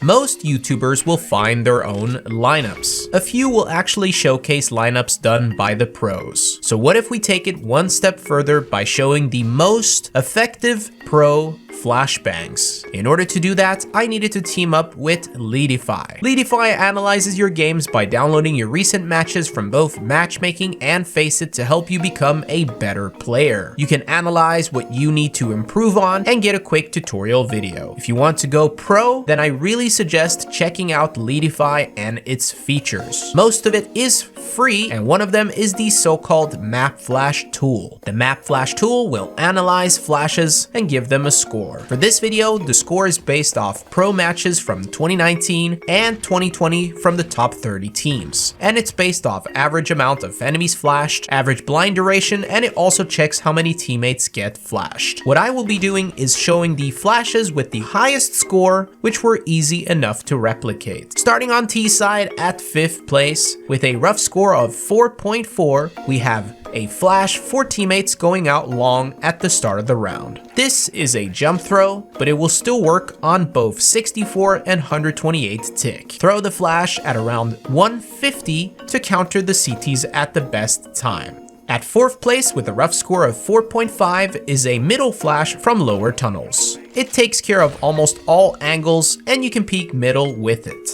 Most YouTubers will find their own lineups. A few will actually showcase lineups done by the pros. So what if we take it one step further by showing the most effective pro flashbangs? In order to do that, I needed to team up with Leetify. Leetify analyzes your games by downloading your recent matches from both matchmaking and Faceit to help you become a better player. You can analyze what you need to improve on and get a quick tutorial video. If you want to go pro, then I really suggest checking out Leetify and its features. Most of it is free, and one of them is the so-called map flash tool. The map flash tool will analyze flashes and give them a score. For this video, the score is based off pro matches from 2019 and 2020 from the top 30 teams. And it's based off average amount of enemies flashed, average blind duration, and it also checks how many teammates get flashed. What I will be doing is showing the flashes with the highest score, which were easy enough to replicate. Starting on T side at 5th place with a rough score of 4.4, we have a flash for teammates going out long at the start of the round. This is a jump throw, but it will still work on both 64 and 128 tick. Throw the flash at around 150 to counter the CTs at the best time. At 4th place with a rough score of 4.5 is a middle flash from lower tunnels. It takes care of almost all angles and you can peek middle with it.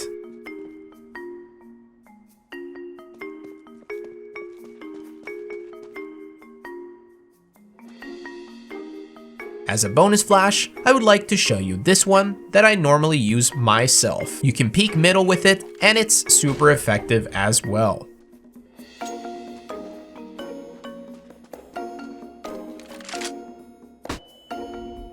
As a bonus flash, I would like to show you this one that I normally use myself. You can peek middle with it and it's super effective as well.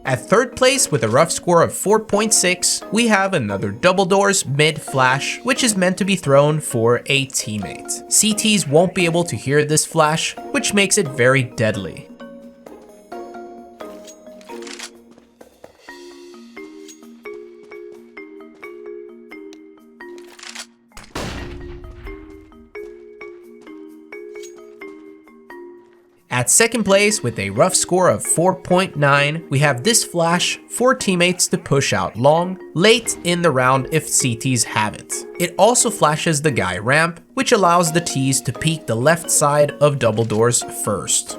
At 3rd place with a rough score of 4.6, we have another double doors mid flash, which is meant to be thrown for a teammate. CTs won't be able to hear this flash, which makes it very deadly. At 2nd place with a rough score of 4.9, we have this flash for teammates to push out long, late in the round if CTs have it. It also flashes the guy ramp, which allows the Ts to peek the left side of double doors first.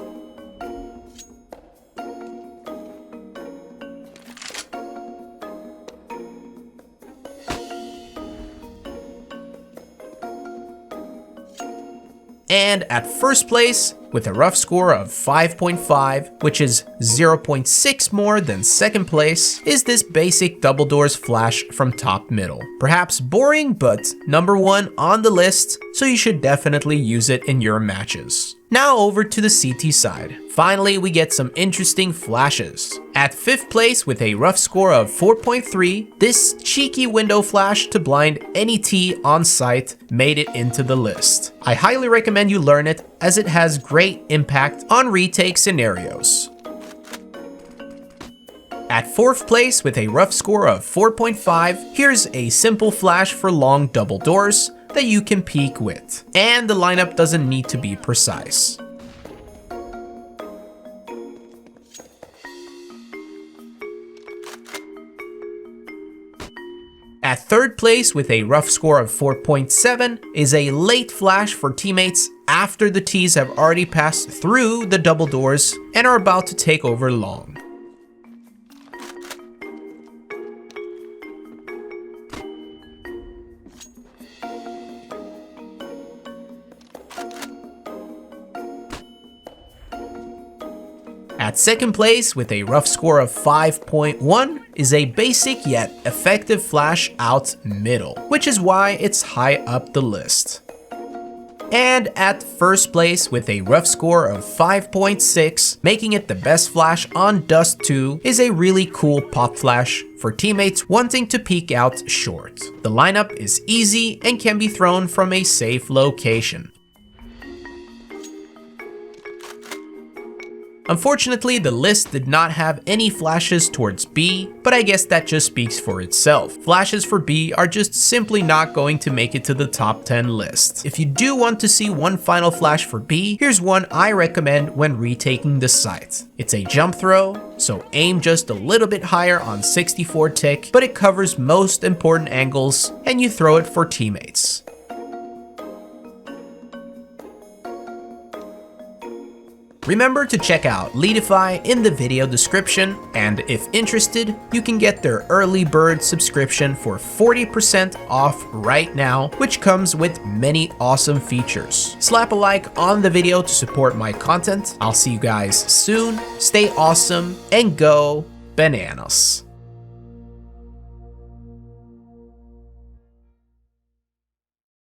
And at 1st place, with a rough score of 5.5, which is 0.6 more than 2nd place, is this basic double doors flash from top middle. Perhaps boring, but number 1 on the list, so you should definitely use it in your matches. Now over to the CT side. Finally, we get some interesting flashes. At 5th place with a rough score of 4.3, this cheeky window flash to blind any T on site made it into the list. I highly recommend you learn it as it has great impact on retake scenarios. At 4th place with a rough score of 4.5, here's a simple flash for long double doors that you can peek with, and the lineup doesn't need to be precise. At 3rd place with a rough score of 4.7 is a late flash for teammates after the Ts have already passed through the double doors and are about to take over long. At 2nd place with a rough score of 5.1 is a basic yet effective flash out middle, which is why it's high up the list. And at 1st place with a rough score of 5.6, making it the best flash on Dust2, is a really cool pop flash for teammates wanting to peek out short. The lineup is easy and can be thrown from a safe location. Unfortunately, the list did not have any flashes towards B, but I guess that just speaks for itself. Flashes for B are just simply not going to make it to the top 10 list. If you do want to see one final flash for B, here's one I recommend when retaking the site. It's a jump throw, so aim just a little bit higher on 64 tick, but it covers most important angles, and you throw it for teammates. Remember to check out Leetify in the video description, and if interested, you can get their early bird subscription for 40% off right now, which comes with many awesome features. Slap a like on the video to support my content. I'll see you guys soon. Stay awesome and go bananas.